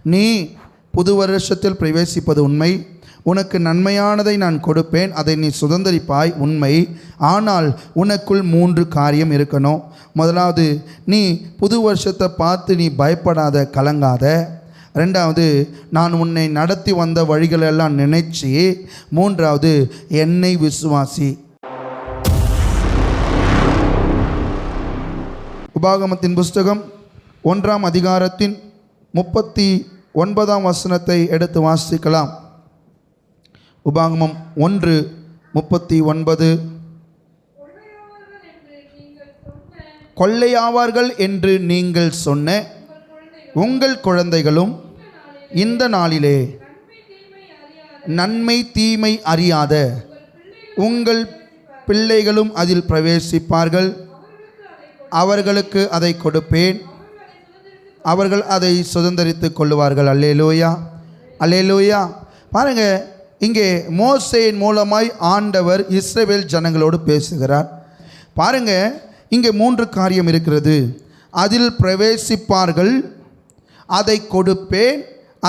நீ புது வருஷத்தில் பிரவேசிப்பது உண்மை. உனக்கு நன்மையானதை நான் கொடுப்பேன், அதை நீ சுதந்தரிப்பாய், உண்மை. ஆனால் உனக்குள் 3 காரியம் இருக்கணும். முதலாவது, நீ புது வருஷத்தை பார்த்து நீ பயப்படாத, கலங்காத. ரெண்டாவது, நான் உன்னை நடத்தி வந்த வழிகளெல்லாம் நினைச்சு. மூன்றாவது, என்னை விசுவாசி. உபாகமத்தின் புஸ்தகம் 1ஆம் அதிகாரத்தின் 39ஆம் வசனத்தை எடுத்து வாசிக்கலாம். உபாகமம் 1:39. கொள்ளையாவார்கள் என்று நீங்கள் சொன்ன உங்கள் குழந்தைகளும் இந்த நாளிலே நன்மை தீமை அறியாத உங்கள் பிள்ளைகளும் அதில் பிரவேசிப்பார்கள். அவர்களுக்கு அதை கொடுப்பேன், அவர்கள் அதை சுதந்தரித்து கொள்ளுவார்கள். அல்லேலூயா, அல்லேலூயா. பாருங்க, இங்கே மோசேயின் மூலமாய் ஆண்டவர் இஸ்ரவேல் ஜனங்களோடு பேசுகிறார். பாருங்க, இங்கே 3 காரியம் இருக்கிறது. அதில் பிரவேசிப்பார்கள், அதை கொடுப்பேன்,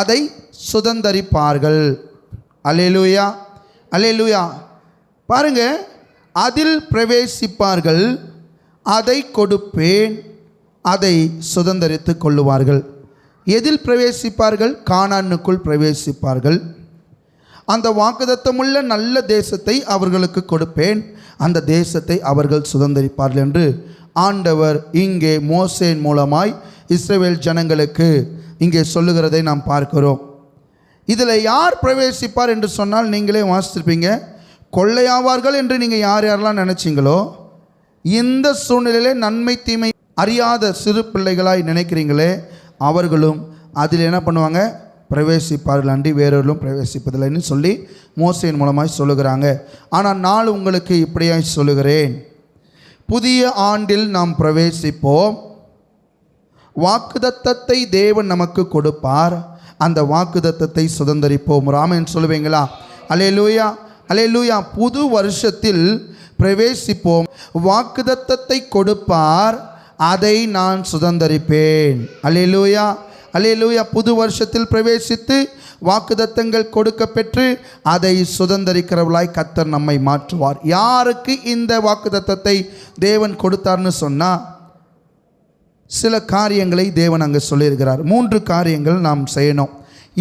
அதை சுதந்தரிப்பார்கள். அல்லேலூயா, அல்லேலூயா. பாருங்க, அதில் பிரவேசிப்பார்கள், அதை கொடுப்பேன், அதை சுதந்தரித்து கொள்ளுவார்கள். எதில் பிரவேசிப்பார்கள்? கானானுக்குள் பிரவேசிப்பார்கள். அந்த வாக்குத்தத்தமுள்ள நல்ல தேசத்தை அவர்களுக்கு கொடுப்பேன், அந்த தேசத்தை அவர்கள் சுதந்தரிப்பார்கள் என்று ஆண்டவர் இங்கே மோசேயின் மூலமாய் இஸ்ரவேல் ஜனங்களுக்கு இங்கே சொல்லுகிறதை நாம் பார்க்கிறோம். இதில் யார் பிரவேசிப்பார் என்று சொன்னால் நீங்களே வாசித்திருப்பீங்க. கொள்ளையாவார்கள் என்று நீங்கள் யார் யாரெல்லாம் நினச்சிங்களோ, இந்த சூழ்நிலையிலே நன்மை தீமை அறியாத சிறு பிள்ளைகளாய் நினைக்கிறீங்களே, அவர்களும் அதில் என்ன பண்ணுவாங்க? பிரவேசிப்பார்கள், அன்றி வேறொருளும் பிரவேசிப்பதில்லைன்னு சொல்லி மோசேயின் மூலமாய் சொல்லுகிறாங்க. ஆனால் நான் உங்களுக்கு இப்படியாய் சொல்லுகிறேன், புதிய ஆண்டில் நாம் பிரவேசிப்போம். வாக்குத்தத்தத்தை தேவன் நமக்கு கொடுப்பார், அந்த வாக்குத்தத்தத்தை சுதந்தரிப்போம். ராமன் சொல்லுவீங்களா? அல்லேலூயா, அல்லேலூயா. புது வருஷத்தில் பிரவேசிப்போம், வாக்குத்தத்தத்தை கொடுப்பார், அதை நான் சுதந்தரிப்பேன். அல்லேலூயா, அல்லேலூயா. புது வருஷத்தில் பிரவேசித்து வாக்குத்தத்தங்கள் கொடுக்க பெற்று அதை சுதந்தரிக்கிறவளாய் கர்த்தர் நம்மை மாற்றுவார். யாருக்கு இந்த வாக்குத்தத்தத்தை தேவன் கொடுத்தார்னு சொன்னால், சில காரியங்களை தேவன் அங்கே சொல்லியிருக்கிறார். 3 காரியங்கள் நாம் செய்யணும்.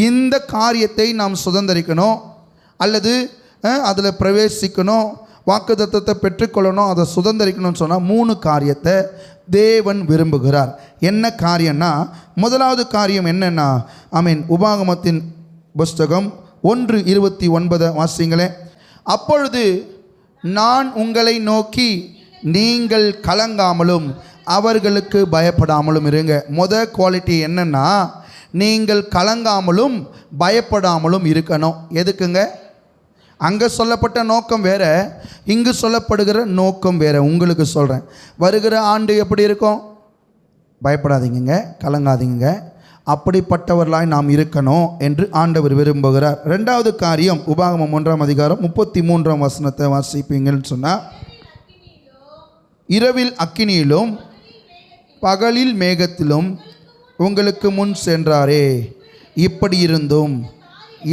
இந்த காரியத்தை நாம் சுதந்தரிக்கணும், அல்லது அதில் பிரவேசிக்கணும், வாக்குத்தத்தத்தை பெற்றுக்கொள்ளணும், அதை சுதந்தரிக்கணும்னு சொன்னால் 3 காரியத்தை தேவன் விரும்புகிறார். என்ன காரியம்னா, முதலாவது காரியம் என்னன்னா, உபாகமத்தின் புஸ்தகம் 1:29 வாசிங்களே. அப்பொழுது நான் உங்களை நோக்கி, நீங்கள் கலங்காமலும் அவர்களுக்கு பயப்படாமலும் இருங்க. குவாலிட்டி என்னன்னா, நீங்கள் கலங்காமலும் பயப்படாமலும் இருக்கணும். எதுக்குங்க? அங்கே சொல்லப்பட்ட நோக்கம் வேறு, இங்கு சொல்லப்படுகிற நோக்கம் வேறு. உங்களுக்கு சொல்கிறேன், வருகிற ஆண்டு எப்படி இருக்கும்? பயப்படாதீங்க, கலங்காதீங்க, அப்படிப்பட்டவர்களாய் நாம் இருக்கணும் என்று ஆண்டவர் விரும்புகிறார். 2வது காரியம், உபாகமம் 1ஆம் அதிகாரம் 33ஆம் வசனத்தை வாசிப்பீங்கன்னு சொன்னால், இரவில் அக்கினியிலும் பகலில் மேகத்திலும் உங்களுக்கு முன் சென்றாரே, இப்படி இருந்தும்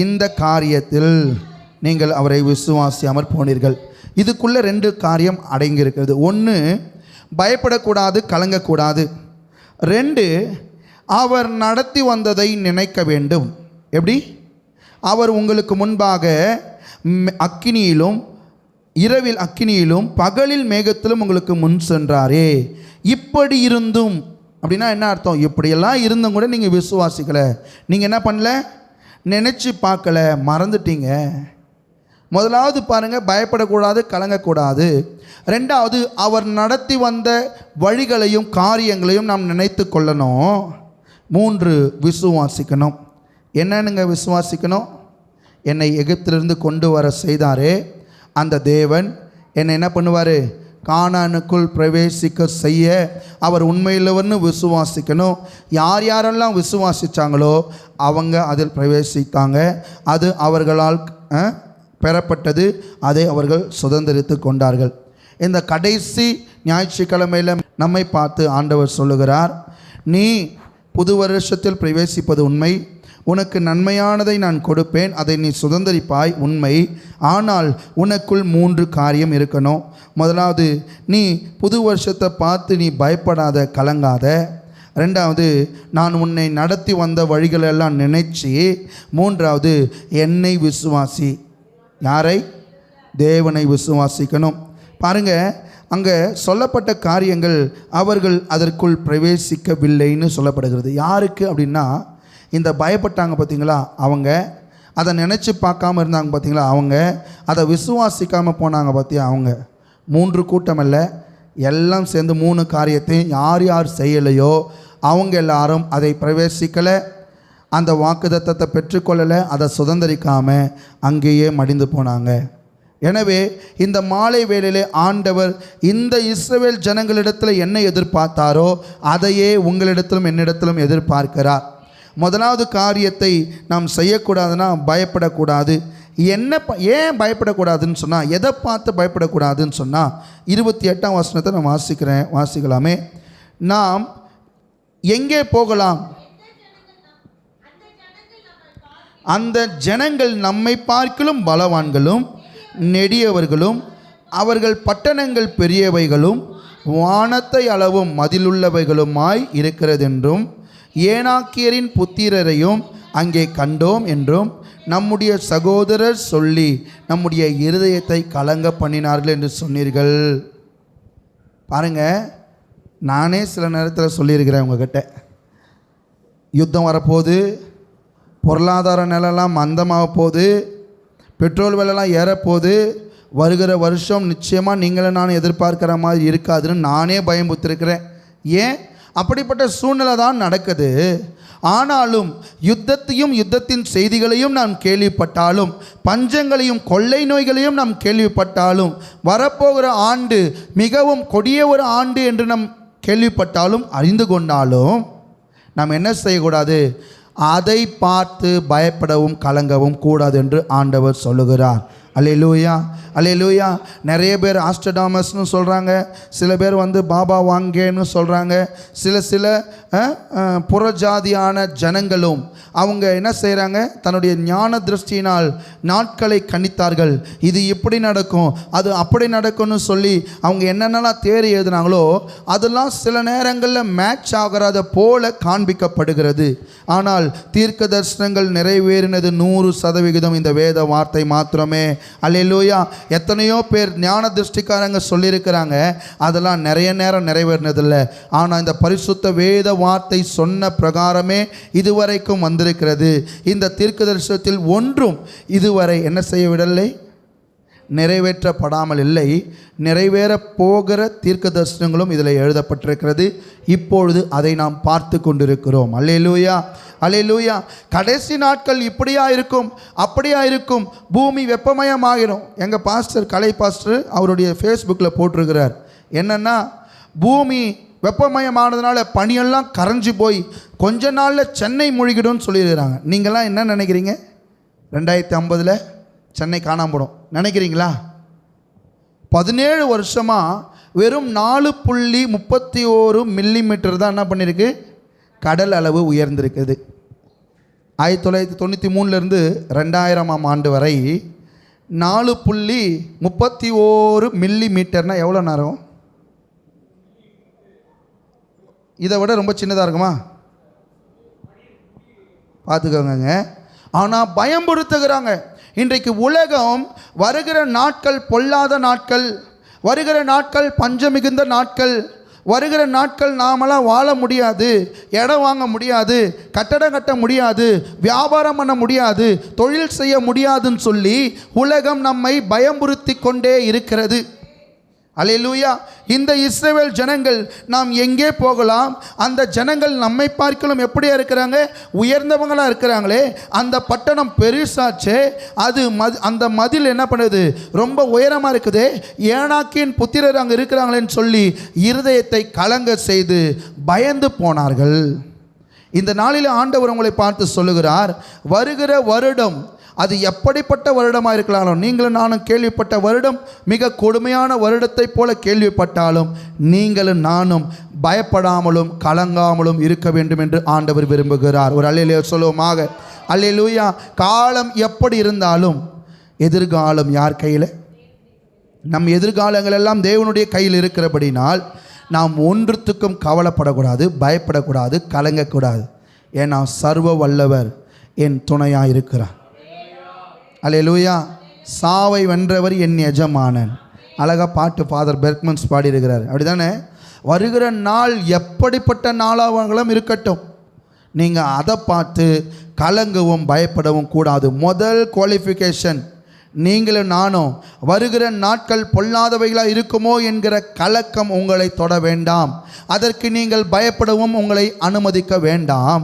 இந்த காரியத்தில் நீங்கள் அவரை விசுவாசியாமற் போனீர்கள். இதுக்குள்ளே 2 காரியம் அடங்கியிருக்கிறது. 1, பயப்படக்கூடாது, கலங்கக்கூடாது. 2, அவர் நடத்தி வந்ததை நினைக்க வேண்டும். எப்படி? அவர் உங்களுக்கு முன்பாக அக்கினியிலும் இரவில் அக்கினியிலும் பகலில் மேகத்திலும் உங்களுக்கு முன் சென்றாரே, இப்படி இருந்தும். அப்படின்னா என்ன அர்த்தம்? இப்படியெல்லாம் இருந்தும் கூட நீங்கள் விசுவாசிக்கலை, நீங்கள் என்ன பண்ணல? நினச்சி பார்க்கல, மறந்துட்டீங்க. முதலாவது பாருங்கள், பயப்படக்கூடாது, கலங்கக்கூடாது. 2வது, அவர் நடத்தி வந்த வழிகளையும் காரியங்களையும் நாம் நினைத்து கொள்ளணும். 3, விசுவாசிக்கணும். என்னன்னுங்க விசுவாசிக்கணும்? என்னை எகிப்திலிருந்து கொண்டு வர செய்தாரே அந்த தேவன் என்னை என்ன பண்ணுவார்? கானானுக்குள் பிரவேசிக்க செய்ய அவர் உண்மையிலவர்னு விசுவாசிக்கணும். யார் யாரெல்லாம் விசுவாசித்தாங்களோ அவங்க அதில் பிரவேசித்தாங்க. அது அவர்களால் பெறப்பட்டது, அதை அவர்கள் சுதந்திரித்து கொண்டார்கள். இந்த கடைசி ஞாயிற்றுக்கிழமையில் நம்மை பார்த்து ஆண்டவர் சொல்லுகிறார், நீ புது வருஷத்தில் பிரவேசிப்பது உண்மை, உனக்கு நன்மையானதை நான் கொடுப்பேன், அதை நீ சுதந்தரிப்பாய், உண்மை. ஆனால் உனக்குள் 3 காரியம் இருக்கணும். முதலாவது, நீ புது வருஷத்தை பார்த்து நீ பயப்படாத, கலங்காத. ரெண்டாவது, நான் உன்னை நடத்தி வந்த வழிகளெல்லாம் நினைச்சி. மூன்றாவது, என்னை விசுவாசி. யாரை? தேவனை விசுவாசிக்கணும். பாருங்க, அங்கே சொல்லப்பட்ட காரியங்கள் அவர்கள் அதற்குள் பிரவேசிக்கவில்லைன்னு சொல்லப்படுகிறது. யாருக்கு அப்படின்னா, இந்த பயப்பட்டாங்க பார்த்தீங்களா அவங்க, அதை நினச்சி பார்க்காம இருந்தாங்க பார்த்தீங்களா அவங்க, அதை விசுவாசிக்காமல் போனாங்க பார்த்தியா அவங்க. 3 கூட்டம் அல்ல, எல்லாம் சேர்ந்து 3 காரியத்தையும் யார் யார் செய்யலையோ அவங்க எல்லாரும் அதை பிரவேசிக்கலை, அந்த வாக்குத்தத்தத்தை பெற்றுக்கொள்ளலை, அதை சுதந்திரிக்காமல் அங்கேயே மடிந்து போனாங்க. எனவே இந்த மாலை வேளையிலே ஆண்டவர் இந்த இஸ்ரவேல் ஜனங்களிடத்தில் என்ன எதிர்பார்த்தாரோ அதையே உங்களிடத்திலும் என்னிடத்திலும் எதிர்பார்க்கிறார். முதலாவது காரியத்தை நாம் செய்யக்கூடாதுன்னா பயப்படக்கூடாது. ஏன் பயப்படக்கூடாதுன்னு சொன்னால், எதை பார்த்து பயப்படக்கூடாதுன்னு சொன்னால், 28ஆம் வசனத்தை நான் வாசிக்கலாமே. நாம் எங்கே போகலாம்? அந்த ஜனங்கள் நம்மை பார்க்கிலும் பலவான்களும் நெடியவர்களும் அவர்கள் பட்டணங்கள் பெரியவைகளும் வானத்தை அளவும் மதிலுள்ளவைகளுமாய் இருக்கிறதென்றும் ஏனாக்கியரின் புத்திரரையும் அங்கே கண்டோம் என்றும் நம்முடைய சகோதரர் சொல்லி நம்முடைய இருதயத்தை கலங்க பண்ணினார்கள் என்று சொன்னீர்கள். பாருங்க, நானே சில நேரத்தில் சொல்லியிருக்கிறேன் உங்ககிட்ட, யுத்தம் வரப்போகுது, பொருளாதார நிலைலாம் மந்தமாக போகுது, பெட்ரோல் விலைலாம் ஏறப்போகுது, வருகிற வருஷம் நிச்சயமாக நீங்களும் நானும் எதிர்பார்க்குற மாதிரி இருக்காதுன்னு நானே பயம்புத்திருக்கிறேன். ஏன்? அப்படிப்பட்ட சூழ்நிலை தான் நடக்குது. ஆனாலும் யுத்தத்தையும் யுத்தத்தின் செய்திகளையும் நாம் கேள்விப்பட்டாலும், பஞ்சங்களையும் கொள்ளை நோய்களையும் நாம் கேள்விப்பட்டாலும், வரப்போகிற ஆண்டு மிகவும் கொடிய ஒரு ஆண்டு என்று நாம் கேள்விப்பட்டாலும் அறிந்து கொண்டாலும் நாம் என்ன செய்யக்கூடாது? அதை பார்த்து பயப்படவும் கலங்கவும் கூடாது என்று ஆண்டவர் சொல்லுகிறார். அல்லேலூயா, அல்லேலூயா. நிறைய பேர் ஆஸ்ட்ரடாமஸ்னு சொல்கிறாங்க, சில பேர் பாபா வாங்கேன்னு சொல்கிறாங்க. சில புறஜாதியான ஜனங்களும் அவங்க என்ன செய்கிறாங்க? தன்னுடைய ஞான திருஷ்டியினால் நாட்களை கணித்தார்கள். இது இப்படி நடக்கும், அது அப்படி நடக்கும்னு சொல்லி அவங்க என்னென்னலாம் தேறி எழுதுனாங்களோ அதெல்லாம் சில நேரங்களில் மேட்ச் ஆகிறத போல காண்பிக்கப்படுகிறது. ஆனால் தீர்க்க தரிசனங்கள் நிறைவேறினது 100% இந்த வேத வார்த்தை மாத்திரமே. அல்லேலூயா. எத்தனையோ பேர் ஞான திருஷ்டிக்காரங்க சொல்லியிருக்கிறாங்க, அதெல்லாம் நிறைய நேரம் நிறைவேறினதில்லை. ஆனால் இந்த பரிசுத்த வேத வார்த்தை சொன்ன பிரகாரமே இதுவரைக்கும் வந்திருக்கிறது. இந்த தீர்க்க தரிசனத்தில் ஒன்றும் இதுவரை என்ன செய்யவிடவில்லை? நிறைவேற்றப்படாமல் இல்லை. நிறைவேற போகிற தீர்க்க தரிசனங்களும் இதில் எழுதப்பட்டிருக்கிறது. இப்பொழுது அதை நாம் பார்த்து கொண்டிருக்கிறோம். அல்லேலூயா, அல்லேலூயா. கடைசி நாட்கள் இப்படியா இருக்கும், அப்படியா இருக்கும், பூமி வெப்பமயமாகிடும். எங்கள் பாஸ்டர், கலை பாஸ்டர், அவருடைய ஃபேஸ்புக்கில் போட்டிருக்கிறார். என்னென்னா, பூமி வெப்பமயமானதுனால பனியெல்லாம் கரைஞ்சி போய் கொஞ்ச நாளில் சென்னை மூழ்கிடும்னு சொல்லியிருக்கிறாங்க. நீங்களாம் என்ன நினைக்கிறீங்க? 2050 சென்னை காணாம போடும் நினைக்கிறீங்களா? 17 வருஷமாக வெறும் 4.31 மில்லிமீட்டர் தான் என்ன பண்ணியிருக்கு? கடல் அளவு உயர்ந்திருக்குது. 1993 2000ஆம் ஆண்டு வரை 4.31 மில்லிமீட்டர்னால் எவ்வளோ நேரம்? இதை விட ரொம்ப சின்னதாக இருக்குமா? பார்த்துக்கோங்க. ஆனால் பயம்படுத்துகிறாங்க. இன்றைக்கு உலகம் வருகிற நாட்கள் பொல்லாத நாட்கள், வருகிற நாட்கள் பஞ்சம் மிகுந்த நாட்கள், வருகிற நாட்கள் நாமெல்லாம் வாழ முடியாது, இடம் வாங்க முடியாது, கட்டடம் கட்ட முடியாது, வியாபாரம் பண்ண முடியாது, தொழில் செய்ய முடியாதுன்னு சொல்லி உலகம் நம்மை பயமுறுத்தி கொண்டே இருக்கிறது. அல்லேலூயா. இந்த இஸ்ரவேல் ஜனங்கள் நாம் எங்கே போகலாம்? அந்த ஜனங்கள் நம்மை பார்க்கலும் எப்படியா இருக்கிறாங்க? உயர்ந்தவங்களாக இருக்கிறாங்களே. அந்த பட்டணம் பெருசாச்சே, அது அந்த மதில் என்ன பண்ணுது? ரொம்ப உயரமாக இருக்குது. ஏனாக்கின் புத்திரர் அங்கே இருக்கிறாங்களேன்னு சொல்லி இருதயத்தை கலங்க செய்து பயந்து போனார்கள். இந்த நாளில் ஆண்டவர் உங்களை பார்த்து சொல்லுகிறார், வருகிற வருடம் அது எப்படிப்பட்ட வருடமாக இருக்கலாம்? நீங்களும் நானும் கேள்விப்பட்ட வருடம் மிக கொடுமையான வருடத்தை போல கேள்விப்பட்டாலும் நீங்களும் நானும் பயப்படாமலும் கலங்காமலும் இருக்க வேண்டும் என்று ஆண்டவர் விரும்புகிறார். ஒரு அல்லேலூயா சொல்லுவோமாக. அல்லேலூயா. காலம் எப்படி இருந்தாலும் எதிர்காலம் யார் கையில்? நம் எதிர்காலங்கள் எல்லாம் தேவனுடைய கையில் இருக்கிறபடினால் நாம் ஒன்றுத்துக்கும் கவலைப்படக்கூடாது, பயப்படக்கூடாது, கலங்கக்கூடாது. ஏன்னா சர்வ வல்லவர் என் துணையாக இருக்கிறார். அல்லேலூயா. சாவை வென்றவர் என் எஜமானன். அழகாக பாட்டு ஃபாதர் பெர்க்மன்ஸ் பாடியிருக்கிறார். அப்படி தானே? வருகிற நாள் எப்படிப்பட்ட நாளாகவும் இருக்கட்டும், நீங்கள் அதை பார்த்து கலங்கவும் பயப்படவும் கூடாது. முதல் குவாலிஃபிகேஷன், நீங்களும் நானும் வருகிற நாட்கள் பொல்லாதவைகளாக இருக்குமோ என்கிற கலக்கம் உங்களை தொட வேண்டாம். அதற்கு நீங்கள் பயப்படவும் உங்களை அனுமதிக்க வேண்டாம்.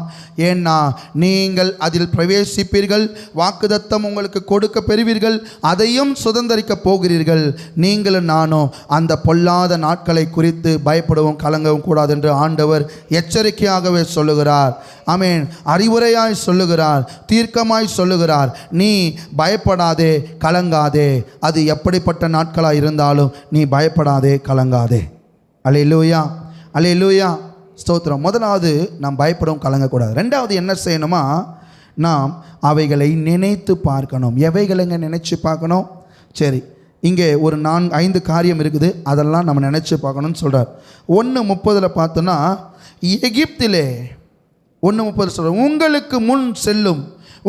ஏன்னா நீங்கள் அதில் பிரவேசிப்பீர்கள், வாக்குத்தத்தம் உங்களுக்கு கொடுக்க பெறுவீர்கள், அதையும் சுதந்திரிக்க போகிறீர்கள். நீங்களும் நானும் அந்த பொல்லாத நாட்களை குறித்து பயப்படவும் கலங்கவும் கூடாது என்று ஆண்டவர் எச்சரிக்கையாகவே சொல்லுகிறார். ஆமென். அறிவுரையாய் சொல்லுகிறார், தீர்க்கமாய் சொல்லுகிறார். நீ பயப்படாதே, கலங்காதே. அது எப்படிப்பட்ட நாட்களாக இருந்தாலும் நீ பயப்படாதே, கலங்காதே. அல்லேலூயா, அல்லேலூயா, ஸ்தோத்திரம். முதலாவது நாம் பயப்படவும் கலங்கக்கூடாது. ரெண்டாவது என்ன செய்யணுமா? நாம் அவைகளை நினைத்து பார்க்கணும். எவைகளைங்க நினைச்சு பார்க்கணும்? சரி, இங்கே ஒரு 4-5 காரியம் இருக்குது, அதெல்லாம் நம்ம நினச்சி பார்க்கணும்னு சொல்கிறார். 1:30 பார்த்தோன்னா, எகிப்திலே 1:30 சொல்கிறார், உங்களுக்கு முன் செல்லும்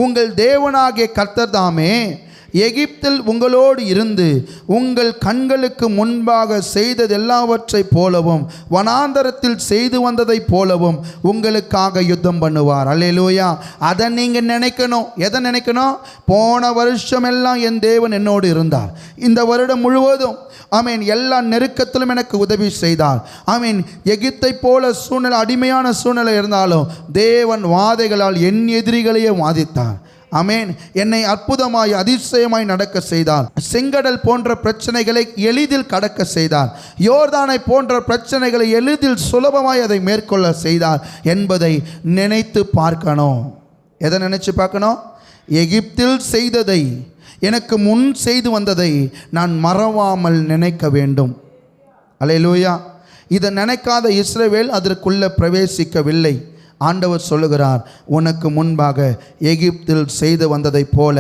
உங்கள் தேவனாகிய கர்த்தர் தாமே எகிப்தில் உங்களோடு இருந்து உங்கள் கண்களுக்கு முன்பாக செய்தது எல்லாவற்றை போலவும் வனாந்தரத்தில் செய்து வந்ததை போலவும் உங்களுக்காக யுத்தம் பண்ணுவார். அல்லேலூயா. அதை நீங்கள் நினைக்கணும். எதை நினைக்கணும்? போன வருஷமெல்லாம் என் தேவன் என்னோடு இருந்தார், இந்த வருடம் முழுவதும் ஆமீன் எல்லா நெருக்கத்திலும் எனக்கு உதவி செய்தார். ஆமீன். எகிப்தை போல சூழ்நிலை, அடிமையான சூழ்நிலை இருந்தாலும் தேவன் வாதைகளால் என் எதிரிகளையே வாதித்தார். ஆமென். என்னை அற்புதமாய் அதிசயமாய் நடக்க செய்தார். செங்கடல் போன்ற பிரச்சனைகளை எளிதில் கடக்க செய்தார். யோர்தானை போன்ற பிரச்சனைகளை எளிதில் சுலபமாய் அதை மேற்கொள்ள செய்தார் என்பதை நினைத்து பார்க்கணும். எதை நினைச்சு பார்க்கணும்? எகிப்தில் செய்ததை, எனக்கு முன் செய்து வந்ததை நான் மறவாமல் நினைக்க வேண்டும். அல்லேலூயா. இதை நினைக்காத இஸ்ரவேல் அதற்குள்ளே பிரவேசிக்கவில்லை. ஆண்டவர் சொல்லுகிறார், உனக்கு முன்பாக எகிப்தில் செய்து வந்ததை போல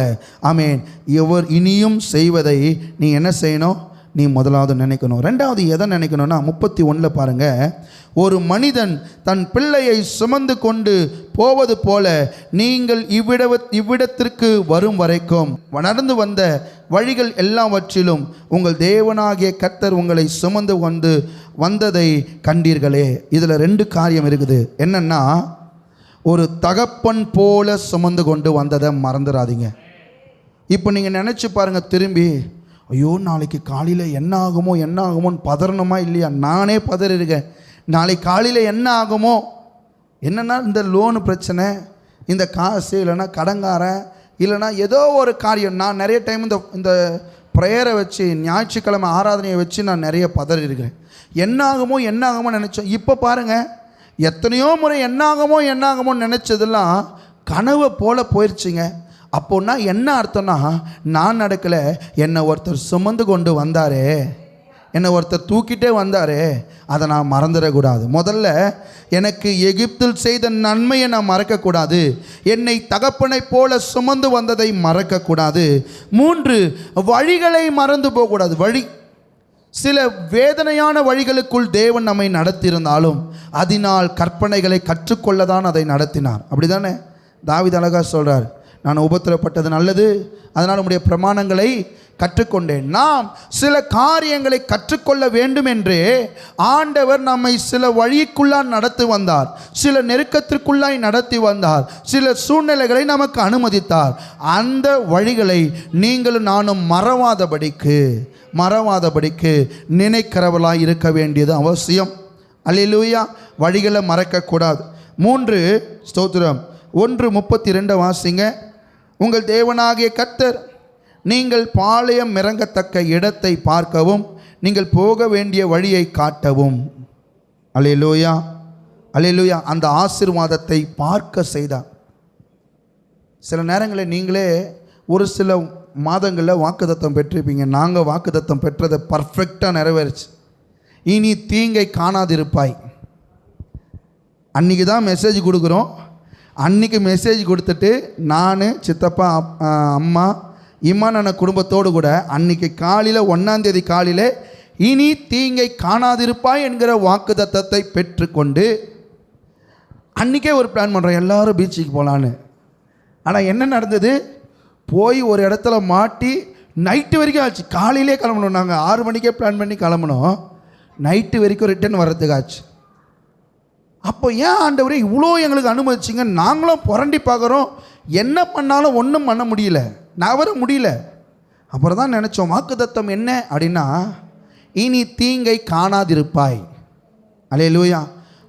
ஆமென் இவர் இனியும் செய்வதை நீ என்ன செய்யணும்? நீ முதலாவது நினைக்கணும். ரெண்டாவது எதை நினைக்கணும்னா 31 பாருங்க, ஒரு மனிதன் தன் பிள்ளையை சுமந்து கொண்டு போவது போல நீங்கள் இவ்விடத்திற்கு வரும் வரைக்கும் நடந்து வந்த வழிகள் எல்லாவற்றிலும் உங்கள் தேவனாகிய கர்த்தர் உங்களை சுமந்து வந்ததை கண்டீர்களே. இதில் 2 காரியம் இருக்குது. என்னன்னா, ஒரு தகப்பன் போல சுமந்து கொண்டு வந்ததை மறந்துடாதீங்க. இப்போ நீங்கள் நினச்சி பாருங்கள், திரும்பி ஐயோ நாளைக்கு காலையில் என்ன ஆகுமோன்னு பதறணுமா இல்லையா? நானே பதறிருக்கேன். நாளைக்கு காலையில் என்ன ஆகுமோ, என்னென்னா இந்த லோனு பிரச்சனை, இந்த காசு, இல்லைன்னா கடங்காரன், இல்லைன்னா ஏதோ ஒரு காரியம். நான் நிறைய டைம் இந்த ப்ரேயரை வச்சு, ஞாயிற்றுக்கிழமை ஆராதனையை வச்சு நான் நிறைய பதறிருக்கிறேன். என்ன ஆகுமோ நினச்சோம். இப்போ பாருங்கள், எத்தனையோ முறை என்ன ஆகுமோன்னு நினச்சதெல்லாம் கனவை போல போயிடுச்சுங்க. அப்போன்னா என்ன அர்த்தம்னா, நான் நடக்கலை, என்னை ஒருத்தர் சுமந்து கொண்டு வந்தாரே, என்னை ஒருத்தர் தூக்கிட்டே வந்தாரே, அதை நான் மறந்துடக்கூடாது. முதல்ல எனக்கு எகிப்தில் செய்த நன்மையை நான் மறக்கக்கூடாது. என்னை தகப்பனை போல சுமந்து வந்ததை மறக்கக்கூடாது. 3, வழிகளை மறந்து போகக்கூடாது. வழி, சில வேதனையான வழிகளுக்குள் தேவன் நம்மை நடத்தியிருந்தாலும் அதனால் கற்பனைகளை கற்றுக்கொள்ளதான் அதை நடத்தினார். அப்படி தானே தாவீது அழகா சொல்கிறார், நான் உபத்திரப்பட்டது நல்லது, அதனால் உம்முடைய பிரமாணங்களை கற்றுக்கொண்டேன். நாம் சில காரியங்களை கற்றுக்கொள்ள வேண்டும் என்றே ஆண்டவர் நம்மை சில வழிக்குள்ளாய் நடத்தி வந்தார், சில நெருக்கத்திற்குள்ளாய் நடத்தி வந்தார், சில சூழ்நிலைகளை நமக்கு அனுமதித்தார். அந்த வழிகளை நீங்களும் நானும் மறவாதபடிக்கு நினைக்கிறவளாய் இருக்க வேண்டியது அவசியம். அல்லேலூயா. வழிகளை மறக்கக்கூடாது. 3 ஸ்தோத்திரம் 1:32 வாசிங்க. உங்கள் தேவனாகிய கர்த்தர் நீங்கள் பாளையம் இறங்கத்தக்க இடத்தை பார்க்கவும் நீங்கள் போக வேண்டிய வழியை காட்டவும். அல்லேலூயா, அல்லேலூயா. அந்த ஆசீர்வாதத்தை பார்க்க செய்தார். சில நேரங்களில் நீங்களே ஒரு சில மாதங்களில் வாக்குத்தத்தம் பெற்றிருப்பீங்க. நாங்கள் வாக்குத்தத்தம் பெற்றதை பர்ஃபெக்டாக நிறைவேறிச்சு. இனி தீங்கை காணாதிருப்பாய். அன்றைக்கி தான் மெசேஜ் கொடுக்குறோம், அன்றைக்கி மெசேஜ் கொடுத்துட்டு நான் சித்தப்பா அம்மா இம்மான் குடும்பத்தோடு கூட அன்றைக்கி காலையில் 1ஆம் தேதி காலையில் இனி தீங்கை காணாதிருப்பாய் என்கிற வாக்குத்தத்தத்தை பெற்றுக்கொண்டு அன்றைக்கே ஒரு பிளான் பண்ணுறோம், எல்லோரும் பீச்சுக்கு போகலான்னு. ஆனால் என்ன நடந்தது, போய் ஒரு இடத்துல மாட்டி நைட்டு வரைக்கும் ஆச்சு. காலையிலே கிளம்பணும், நாங்கள் 6 மணிக்கே பிளான் பண்ணி கிளம்பணும், நைட்டு வரைக்கும் ரிட்டர்ன் வர்றதுக்கு ஆச்சு. அப்போ ஏன் ஆண்டவரே இவ்வளோ எங்களுக்கு அனுமதிச்சிங்க? நாங்களும் புரண்டி பார்க்குறோம், என்ன பண்ணாலும் ஒன்றும் பண்ண முடியல, நவர முடியல. அப்புறம் தான் நினச்சோம், வாக்குத்தத்தம் என்ன அப்படின்னா, இனி தீங்கை காணாதிருப்பாய். அல்லேலூயா.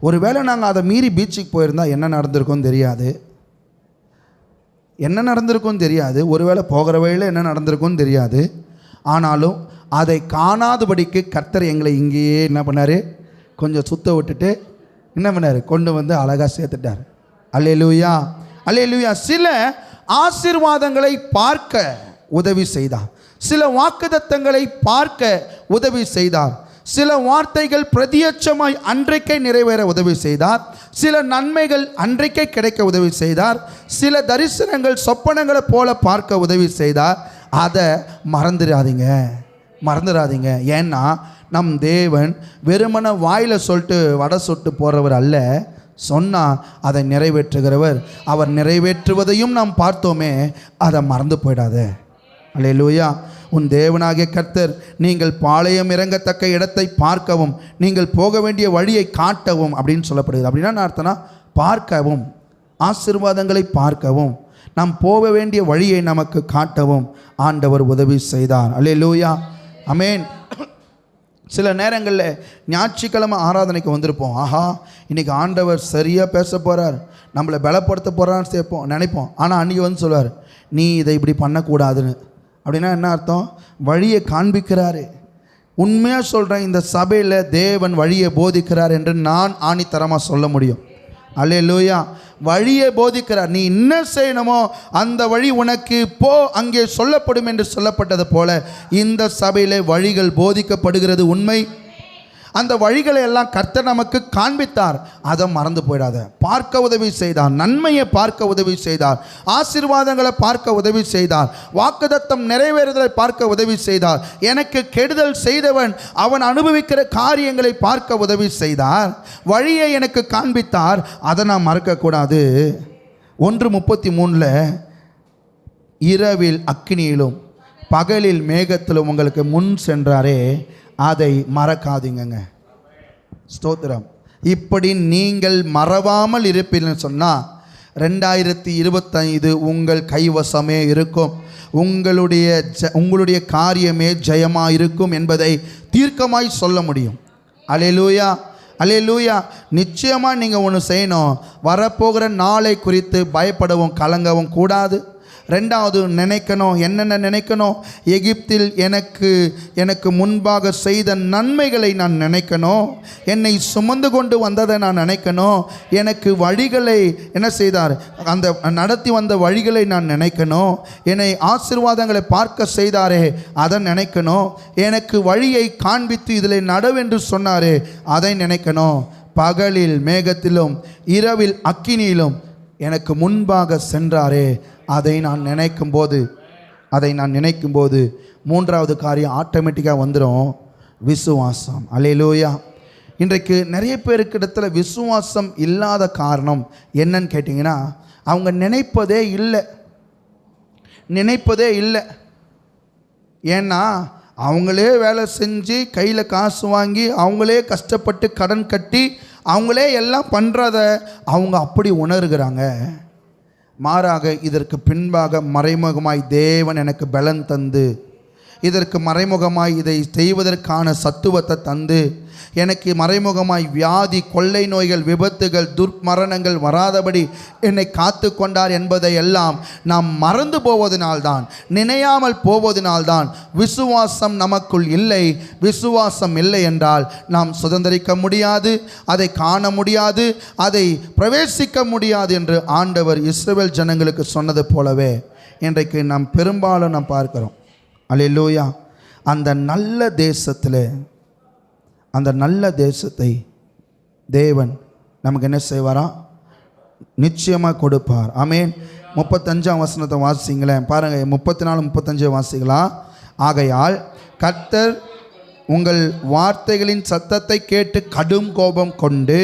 ஒருவேளை நாங்கள் அதை மீறி பீச்சுக்கு போயிருந்தால் என்ன நடந்திருக்கும் தெரியாது, என்ன நடந்திருக்கும் தெரியாது, ஒருவேளை போகிற வழியில் என்ன நடந்திருக்கும் தெரியாது. ஆனாலும் அதை காணாதபடிக்கு கர்த்தர் எங்களை இங்கேயே என்ன பண்ணார், கொஞ்சம் சுத்த விட்டுட்டு என்ன பண்ணார், கொண்டு வந்து அழகாக சேர்த்துட்டார். அல்லேலூயா, அல்லேலூயா. சில ஆசீர்வாதங்களை பார்க்க உதவி செய்தார், சில வாக்குத்தத்தங்களை பார்க்க உதவி செய்தார், சில வார்த்தைகள் பிரதியட்சமாய் அன்றைக்கே நிறைவேற உதவி செய்தார், சில நன்மைகள் அன்றைக்கே கிடைக்க உதவி செய்தார், சில தரிசனங்கள் சொப்பனங்களை போல பார்க்க உதவி செய்தார். அதை மறந்துடாதீங்க. ஏன்னா நம் தேவன் வெறுமன வாயில் சொல்லிட்டு வடை சொட்டு போகிறவர் அல்ல, சொன்னால் அதை நிறைவேற்றுகிறவர். அவர் நிறைவேற்றுவதையும் நாம் பார்த்தோமே, அதை மறந்து போயிடாத. அல்லேலூயா. உன் தேவனாகிய கர்த்தர் நீங்கள் பாளையம் இறங்கத்தக்க இடத்தை பார்க்கவும் நீங்கள் போக வேண்டிய வழியை காட்டவும் அப்படின்னு சொல்லப்படுகிறது. அப்படின்னா என்ன அர்த்தம்னா, பார்க்கவும், ஆசீர்வாதங்களை பார்க்கவும், நாம் போக வேண்டிய வழியை நமக்கு காட்டவும் ஆண்டவர் உதவி செய்தார். அல்லேலூயா, ஆமென். சில நேரங்களில் ஞாயிற்றுக்கிழமை ஆராதனைக்கு வந்திருப்போம், ஆஹா இன்றைக்கி ஆண்டவர் சரியாக பேச போகிறார், நம்மளை பலப்படுத்த போகிறான்னு நினைப்போம். ஆனால் அன்றைக்கி வந்து சொல்வார், நீ இதை இப்படி பண்ணக்கூடாதுன்னு. அப்படின்னா என்ன அர்த்தம், வழியை காண்பிக்கிறாரு. உண்மையாக சொல்கிறேன், இந்த சபையில் தேவன் வழியை போதிக்கிறார் என்று நான் ஆணித்தரமாக சொல்ல முடியும். அல்லேலூயா. வழியை போதிக்கிறார், நீ என்ன செய்யணுமோ அந்த வழி உனக்கு போ, அங்கே சொல்லப்படும் என்று சொல்லப்பட்டது போல இந்த சபையில் வழிகள் போதிக்கப்படுகிறது உண்மை. அந்த வழிகளை எல்லாம் கர்த்தர் நமக்கு காண்பித்தார், அதை மறந்து போயிடாத. பார்க்க உதவி செய்தார், நன்மையை பார்க்க உதவி செய்தார், ஆசீர்வாதங்களை பார்க்க உதவி செய்தார், வாக்குத்தத்தம் நிறைவேறுதலை பார்க்க உதவி செய்தார், எனக்கு கெடுதல் செய்தவன் அவன் அனுபவிக்கிற காரியங்களை பார்க்க உதவி செய்தார், வழியை எனக்கு காண்பித்தார், அதை நான் மறக்கக்கூடாது. 1:33 இரவில் அக்கினியிலும் பகலில் மேகத்திலும் உங்களுக்கு முன் சென்றாரே, அதை மறக்காதீங்க. ஸ்தோத்திரம். இப்படி நீங்கள் மறவாமல் இருப்பீங்கன்னு சொன்னால் 2025 உங்கள் கைவசமே இருக்கும், உங்களுடைய காரியமே ஜெயமாக இருக்கும் என்பதை தீர்க்கமாய் சொல்ல முடியும். அல்லேலூயா, அல்லேலூயா. நிச்சயமாக நீங்கள் ஒன்று செய்யணும், வரப்போகிற நாளை குறித்து பயப்படவும் கலங்கவும் கூடாது. 2வது நினைக்கணும், என்னென்ன நினைக்கணும், எகிப்தில் எனக்கு முன்பாக செய்த நன்மைகளை நான் நினைக்கணும், என்னை சுமந்து கொண்டு வந்ததை நான் நினைக்கணும், எனக்கு வழிகளை என்ன செய்தார், அந்த நடத்தி வந்த வழிகளை நான் நினைக்கணும், என்னை ஆசீர்வாதங்களை பார்க்க செய்தாரே அதை நினைக்கணும், எனக்கு வழியை காண்பித்து இதில் நடவென்று சொன்னாரே அதை நினைக்கணும். பகலில் மேகத்திலும் இரவில் அக்கினியிலும் எனக்கு முன்பாக சென்றாரே அதை நான் நினைக்கும் போது 3வது காரியம் ஆட்டோமேட்டிக்காக வந்துடும், விசுவாசம். அல்லேலூயா. இன்றைக்கு நிறைய பேருக்கு இடத்துல விசுவாசம் இல்லாத காரணம் என்னன்னு கேட்டிங்கன்னா, அவங்க நினைப்பதே இல்லை. ஏன்னா அவங்களே வேலை செஞ்சு கையில் காசு வாங்கி அவங்களே கஷ்டப்பட்டு கடன் கட்டி அவங்களே எல்லாம் பண்ணுறத அவங்க அப்படி உணர்கிறாங்க. மாறாக இதற்கு பின்பாக மறைமுகமாய் தேவன் எனக்கு பலன் தந்து, இதற்கு மறைமுகமாய் இதை செய்வதற்கான சத்துவத்தை தந்து, எனக்கு மறைமுகமாய் வியாதி, கொள்ளை நோய்கள், விபத்துகள், துர்மரணங்கள் வராதபடி என்னை காத்து கொண்டார் என்பதை எல்லாம் நாம் மறந்து போவதனால்தான், நினையாமல் போவதனால்தான் விசுவாசம் நமக்குள் இல்லை. விசுவாசம் இல்லை என்றால் நாம் சுதந்திரிக்க முடியாது, அதை காண முடியாது, அதை பிரவேசிக்க முடியாது என்று ஆண்டவர் இஸ்ரவேல் ஜனங்களுக்கு சொன்னது போலவே இன்றைக்கு நாம் பெரும்பாலும் நாம் பார்க்கிறோம். அல்லேலூயா. அந்த நல்ல தேசத்தை தேவன் நமக்கு என்ன செய்வாராம், நிச்சயமாக கொடுப்பார். ஆமேன். 35ஆம் வசனத்தை வாசிங்களேன் பாருங்கள். 34 35 வாசிக்கலாம். ஆகையால் கர்த்தர் உங்கள் வார்த்தைகளின் சத்தத்தை கேட்டு கடும் கோபம் கொண்டு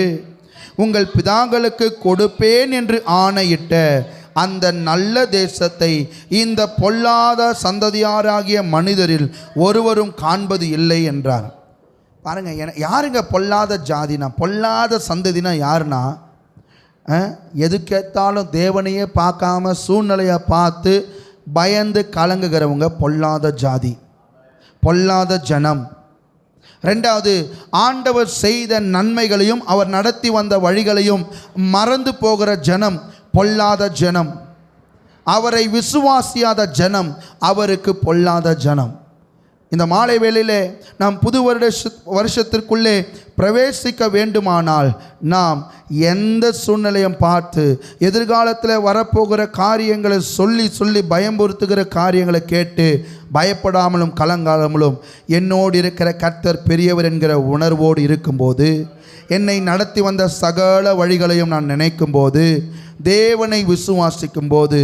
உங்கள் பிதாக்களுக்கு கொடுப்பேன் என்று ஆணையிட்ட அந்த நல்ல தேசத்தை இந்த பொல்லாத சந்ததியாராகிய மனிதரில் ஒருவரும் காண்பது இல்லை என்றார். பாருங்கள், யாருங்க பொல்லாத ஜாதினா, பொல்லாத சந்ததினா யாருன்னா, எதுக்கேத்தாலும் தேவனையே பார்க்காம சூழ்நிலையை பார்த்து பயந்து கலங்குகிறவங்க பொல்லாத ஜாதி, பொல்லாத ஜனம். ரெண்டாவது, ஆண்டவர் செய்த நன்மைகளையும் அவர் நடத்தி வந்த வழிகளையும் மறந்து போகிற ஜனம் பொல்லாத ஜனம். அவரை விசுவாசியாத ஜனம் அவருக்கு பொல்லாத ஜனம். இந்த மாலை வேளையிலே நாம் புது வருஷத்திற்குள்ளே பிரவேசிக்க வேண்டுமானால் நாம் எந்த சூழ்நிலையும் பார்த்து எதிர்காலத்தில் வரப்போகிற காரியங்களை சொல்லி பயம்புறுத்துகிற காரியங்களை கேட்டு பயப்படாமலும் கலங்காமலும் என்னோடு இருக்கிற கர்த்தர் பெரியவர் என்கிற உணர்வோடு இருக்கும்போது, என்னை நடத்தி வந்த சகல வழிகளையும் நான் நினைக்கும்போது, தேவனை விசுவாசிக்கும் போது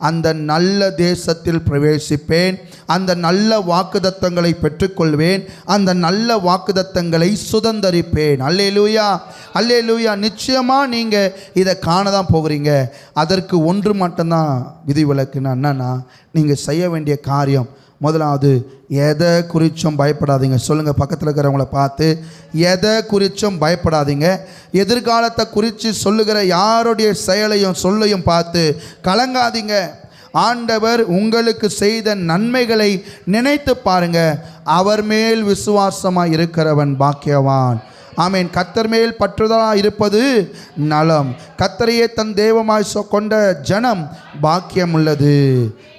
அந்த நல்ல தேசத்தில் பிரவேசிப்பேன், அந்த நல்ல வாக்குத்தத்தங்களை பெற்றுக்கொள்வேன், அந்த நல்ல வாக்குத்தத்தங்களை சுதந்தரிப்பேன். அல்லேலூயா, அல்லேலூயா. நிச்சயமாக நீங்கள் இதை காண தான் போகிறீங்க. அதற்கு ஒன்று மட்டும்தான் விதிவிலக்குன்னா என்னன்னா, நீங்கள் செய்ய வேண்டிய காரியம், முதலாவது எதை குறித்தும் பயப்படாதீங்க. சொல்லுங்கள் பக்கத்தில் இருக்கிறவங்கள பார்த்து, எதை குறித்தும் பயப்படாதீங்க. எதிர்காலத்தை குறித்து சொல்லுகிற யாருடைய செயலையும் சொல்லையும் பார்த்து கலங்காதீங்க. ஆண்டவர் உங்களுக்கு செய்த நன்மைகளை நினைத்து பாருங்க. அவர் மேல் விசுவாசமாக இருக்கிறவன் பாக்கியவான். ஆமேன். கர்த்தர் மேல் பற்றுதலாக இருப்பது நலம். கர்த்தரையே தன் தெய்வமாய் கொண்ட ஜனம் பாக்கியம் உள்ளது.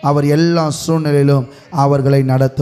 அவர் எல்லா சூழ்நிலையிலும் அவர்களை நடத்துவார்.